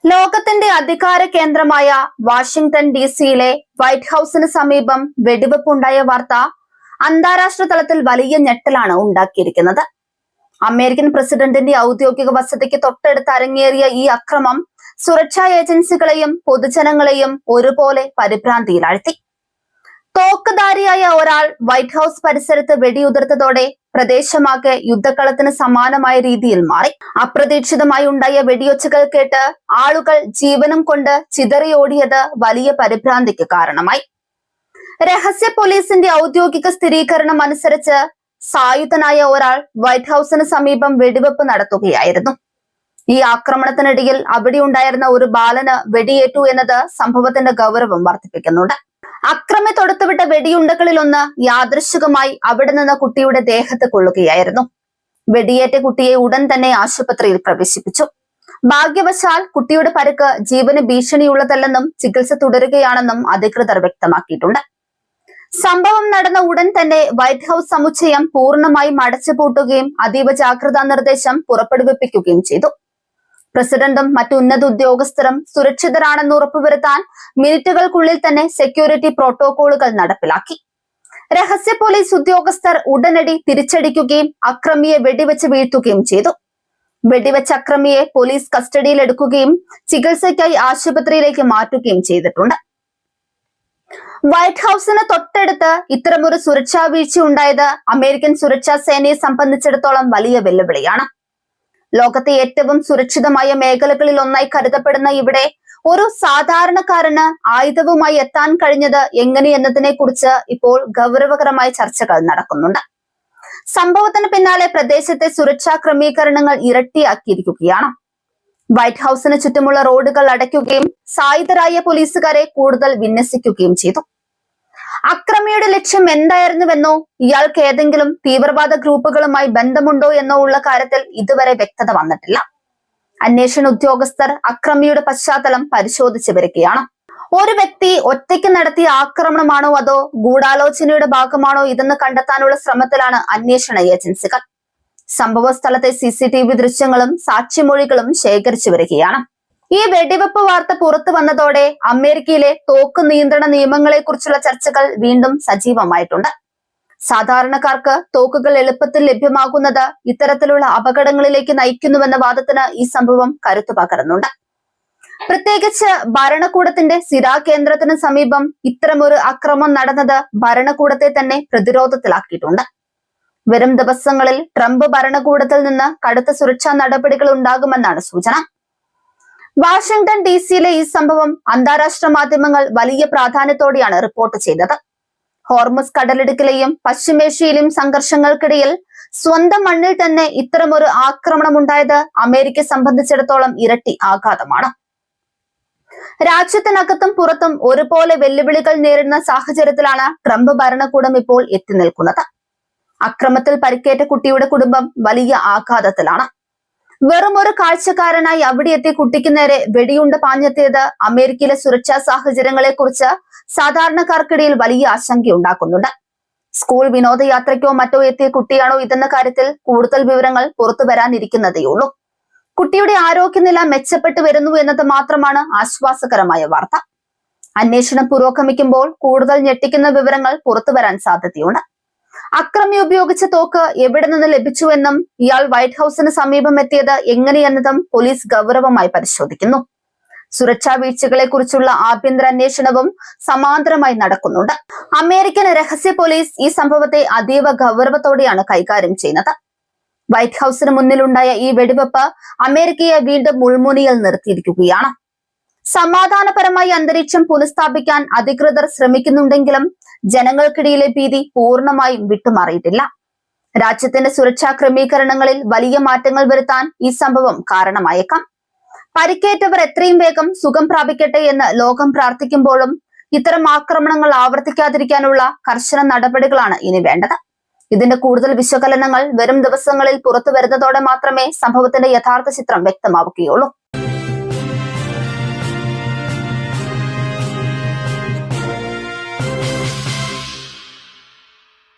ലോകത്തിന്റെ അധികാര കേന്ദ്രമായ വാഷിംഗ്ടൺ ഡിസിയിലെ വൈറ്റ് ഹൌസിന് സമീപം വെടിവെപ്പുണ്ടായ വാർത്ത അന്താരാഷ്ട്ര തലത്തിൽ വലിയ ഞെട്ടലാണ് ഉണ്ടാക്കിയിരിക്കുന്നത്. അമേരിക്കൻ പ്രസിഡന്റിന്റെ ഔദ്യോഗിക വസതിക്ക് തൊട്ടടുത്ത് അരങ്ങേറിയ ഈ അക്രമം സുരക്ഷാ ഏജൻസികളെയും പൊതുജനങ്ങളെയും ഒരുപോലെ പരിഭ്രാന്തിയിലാഴ്ത്തി. തോക്കുധാരിയായ ഒരാൾ വൈറ്റ് ഹൌസ് പരിസരത്ത് വെടിയുതിർത്തതോടെ പ്രദേശമാകെ യുദ്ധക്കളത്തിന് സമാനമായ രീതിയിൽ മാറി. അപ്രതീക്ഷിതമായി ഉണ്ടായ വെടിയൊച്ചകൾ കേട്ട് ആളുകൾ ജീവനും കൊണ്ട് ചിതറിയോടിയത് വലിയ പരിഭ്രാന്തിക്ക് കാരണമായി. രഹസ്യ പോലീസിന്റെ ഔദ്യോഗിക സ്ഥിരീകരണം അനുസരിച്ച് സായുധനായ ഒരാൾ വൈറ്റ് ഹൌസിന് സമീപം വെടിവെപ്പ് നടത്തുകയായിരുന്നു. ഈ ആക്രമണത്തിനിടയിൽ അവിടെ ഉണ്ടായിരുന്ന ഒരു ബാലന് വെടിയേറ്റു എന്നത് സംഭവത്തിന്റെ ഗൗരവം വർദ്ധിപ്പിക്കുന്നുണ്ട്. അക്രമി തൊടുത്തുവിട്ട വെടിയുണ്ടകളിലൊന്ന് യാദൃശ്ചികമായി അവിടെ നിന്ന് കുട്ടിയുടെ ദേഹത്ത് കൊള്ളുകയായിരുന്നു. വെടിയേറ്റ കുട്ടിയെ ഉടൻ തന്നെ ആശുപത്രിയിൽ പ്രവേശിപ്പിച്ചു. ഭാഗ്യവശാൽ കുട്ടിയുടെ പരിക്ക് ജീവന് ഭീഷണിയുള്ളതല്ലെന്നും ചികിത്സ തുടരുകയാണെന്നും അധികൃതർ വ്യക്തമാക്കിയിട്ടുണ്ട്. സംഭവം നടന്ന ഉടൻ തന്നെ വൈറ്റ് ഹൌസ് സമുച്ചയം പൂർണ്ണമായും അടച്ചുപൂട്ടുകയും അതീവ ജാഗ്രതാ നിർദ്ദേശം പുറപ്പെടുവിപ്പിക്കുകയും ചെയ്തു. പ്രസിഡന്റും മറ്റു ഉന്നത ഉദ്യോഗസ്ഥരും സുരക്ഷിതരാണെന്ന് ഉറപ്പുവരുത്താൻ മിനിറ്റുകൾക്കുള്ളിൽ തന്നെ സെക്യൂരിറ്റി പ്രോട്ടോകോളുകൾ നടപ്പിലാക്കി. രഹസ്യ പോലീസ് ഉദ്യോഗസ്ഥർ ഉടനടി തിരിച്ചടിക്കുകയും അക്രമിയെ വെടിവെച്ച് വീഴ്ത്തുകയും ചെയ്തു. വെടിവെച്ച അക്രമിയെ പോലീസ് കസ്റ്റഡിയിലെടുക്കുകയും ചികിത്സയ്ക്കായി ആശുപത്രിയിലേക്ക് മാറ്റുകയും ചെയ്തിട്ടുണ്ട്. വൈറ്റ് ഹൌസിന് തൊട്ടടുത്ത് ഇത്തരമൊരു സുരക്ഷാ വീഴ്ച ഉണ്ടായത് അമേരിക്കൻ സുരക്ഷാ സേനയെ സംബന്ധിച്ചിടത്തോളം വലിയ വെല്ലുവിളിയാണ്. ലോകത്തെ ഏറ്റവും സുരക്ഷിതമായ മേഖലകളിൽ ഒന്നായി കരുതപ്പെടുന്ന ഇവിടെ ഒരു സാധാരണക്കാരന് ആയുധവുമായി എത്താൻ കഴിഞ്ഞത് എങ്ങനെയെന്നതിനെ കുറിച്ച് ഇപ്പോൾ ഗൗരവകരമായ ചർച്ചകൾ നടക്കുന്നുണ്ട്. സംഭവത്തിന് പിന്നാലെ പ്രദേശത്തെ സുരക്ഷാ ക്രമീകരണങ്ങൾ ഇരട്ടിയാക്കിയിരിക്കുകയാണ്. വൈറ്റ് ഹൌസിന് ചുറ്റുമുള്ള റോഡുകൾ അടയ്ക്കുകയും സായുധരായ പോലീസുകാരെ കൂടുതൽ വിന്യസിക്കുകയും ചെയ്തു. അക്രമിയുടെ ലക്ഷ്യം എന്തായിരുന്നുവെന്നോ ഇയാൾക്ക് ഏതെങ്കിലും തീവ്രവാദ ഗ്രൂപ്പുകളുമായി ബന്ധമുണ്ടോ എന്നോ ഉള്ള കാര്യത്തിൽ ഇതുവരെ വ്യക്തത വന്നിട്ടില്ല. അന്വേഷണ ഉദ്യോഗസ്ഥർ അക്രമിയുടെ പശ്ചാത്തലം പരിശോധിച്ചു വരികയാണ്. ഒരു വ്യക്തി ഒറ്റയ്ക്ക് നടത്തിയ ആക്രമണമാണോ അതോ ഗൂഢാലോചനയുടെ ഭാഗമാണോ ഇതെന്ന് കണ്ടെത്താനുള്ള ശ്രമത്തിലാണ് അന്വേഷണ ഏജൻസികൾ. സംഭവ സ്ഥലത്തെ CCTV ദൃശ്യങ്ങളും സാക്ഷിമൊഴികളും ശേഖരിച്ചു വരികയാണ്. ഈ വെടിവെപ്പ് വാർത്ത പുറത്തു വന്നതോടെ അമേരിക്കയിലെ തോക്ക് നിയന്ത്രണ നിയമങ്ങളെ കുറിച്ചുള്ള ചർച്ചകൾ വീണ്ടും സജീവമായിട്ടുണ്ട്. സാധാരണക്കാർക്ക് തോക്കുകൾ എളുപ്പത്തിൽ ലഭ്യമാകുന്നത് ഇത്തരത്തിലുള്ള അപകടങ്ങളിലേക്ക് നയിക്കുന്നുവെന്ന വാദത്തിന് ഈ സംഭവം കരുത്തു പകരുന്നുണ്ട്. പ്രത്യേകിച്ച് ഭരണകൂടത്തിന്റെ സ്ഥിരാകേന്ദ്രത്തിന് സമീപം ഇത്തരമൊരു അക്രമം നടന്നത് ഭരണകൂടത്തെ തന്നെ പ്രതിരോധത്തിലാക്കിയിട്ടുണ്ട്. വരും ദിവസങ്ങളിൽ ട്രംപ് ഭരണകൂടത്തിൽ നിന്ന് കടുത്ത സുരക്ഷാ നടപടികൾ ഉണ്ടാകുമെന്നാണ് സൂചന. വാഷിംഗ്ടൺ ഡിസിയിലെ ഈ സംഭവം അന്താരാഷ്ട്ര മാധ്യമങ്ങൾ വലിയ പ്രാധാന്യത്തോടെയാണ് റിപ്പോർട്ട് ചെയ്തത്. ഹോർമുസ് കടലിടുക്കിലെയും പശ്ചിമേഷ്യയിലെയും സംഘർഷങ്ങൾക്കിടയിൽ സ്വന്തം മണ്ണിൽ തന്നെ ഇത്തരമൊരു ആക്രമണം ഉണ്ടായത് അമേരിക്കയെ സംബന്ധിച്ചിടത്തോളം ഇരട്ടി ആഘാതമാണ്. രാജ്യത്തിനകത്തും പുറത്തും ഒരുപോലെ വെല്ലുവിളികൾ നേരിടുന്ന സാഹചര്യത്തിലാണ് ട്രംപ് ഭരണകൂടം ഇപ്പോൾ എത്തി നിൽക്കുന്നത്. അക്രമത്തിൽ പരിക്കേറ്റ കുട്ടിയുടെ കുടുംബം വലിയ ആഘാതത്തിലാണ്. വെറും ഒരു കാഴ്ചക്കാരനായി അവിടെ എത്തിയ കുട്ടിക്ക് നേരെ വെടിയുണ്ട പാഞ്ഞെത്തിയത് അമേരിക്കയിലെ സുരക്ഷാ സാഹചര്യങ്ങളെ കുറിച്ച് സാധാരണക്കാർക്കിടയിൽ വലിയ ആശങ്കയുണ്ടാക്കുന്നുണ്ട്. സ്കൂൾ വിനോദയാത്രയ്ക്കോ മറ്റോ എത്തിയ കുട്ടിയാണോ ഇതെന്ന കാര്യത്തിൽ കൂടുതൽ വിവരങ്ങൾ പുറത്തു വരാനിരിക്കുന്നതേയുള്ളൂ. കുട്ടിയുടെ ആരോഗ്യനില മെച്ചപ്പെട്ടു വരുന്നു എന്നത് മാത്രമാണ് ആശ്വാസകരമായ വാർത്ത. അന്വേഷണം പുരോഗമിക്കുമ്പോൾ കൂടുതൽ ഞെട്ടിക്കുന്ന വിവരങ്ങൾ പുറത്തു വരാൻ സാധ്യതയുണ്ട്. അക്രമി ഉപയോഗിച്ച തോക്ക് എവിടെ നിന്ന് ലഭിച്ചുവെന്നും ഇയാൾ വൈറ്റ് ഹൌസിന് സമീപം എത്തിയത് എങ്ങനെയെന്നതും പോലീസ് ഗൗരവമായി പരിശോധിക്കുന്നു. സുരക്ഷാ വീഴ്ചകളെ കുറിച്ചുള്ള ആഭ്യന്തര അന്വേഷണവും സമാന്തരമായി നടക്കുന്നുണ്ട്. അമേരിക്കൻ രഹസ്യ പോലീസ് ഈ സംഭവത്തെ അതീവ ഗൗരവത്തോടെയാണ് കൈകാര്യം ചെയ്യുന്നത്. വൈറ്റ് ഹൌസിന് മുന്നിലുണ്ടായ ഈ വെടിവെപ്പ് അമേരിക്കയെ വീണ്ടും മുൾമുനയിൽ നിർത്തിയിരിക്കുകയാണ്. സമാധാനപരമായ അന്തരീക്ഷം പുനഃസ്ഥാപിക്കാൻ അധികൃതർ ശ്രമിക്കുന്നുണ്ടെങ്കിലും ജനങ്ങൾക്കിടയിലെ ഭീതി പൂർണ്ണമായും വിട്ടുമാറിയിട്ടില്ല. രാജ്യത്തിന്റെ സുരക്ഷാ ക്രമീകരണങ്ങളിൽ വലിയ മാറ്റങ്ങൾ വരുത്താൻ ഈ സംഭവം കാരണമായേക്കാം. പരിക്കേറ്റവർ എത്രയും വേഗം സുഖം പ്രാപിക്കട്ടെ എന്ന് ലോകം പ്രാർത്ഥിക്കുമ്പോഴും ഇത്തരം ആക്രമണങ്ങൾ ആവർത്തിക്കാതിരിക്കാനുള്ള കർശന നടപടികളാണ് ഇനി വേണ്ടത്. ഇതിന്റെ കൂടുതൽ വിശകലനങ്ങൾ വരും ദിവസങ്ങളിൽ പുറത്തു വരുന്നതോടെ മാത്രമേ സംഭവത്തിന്റെ യഥാർത്ഥ ചിത്രം വ്യക്തമാവുകയുള്ളൂ.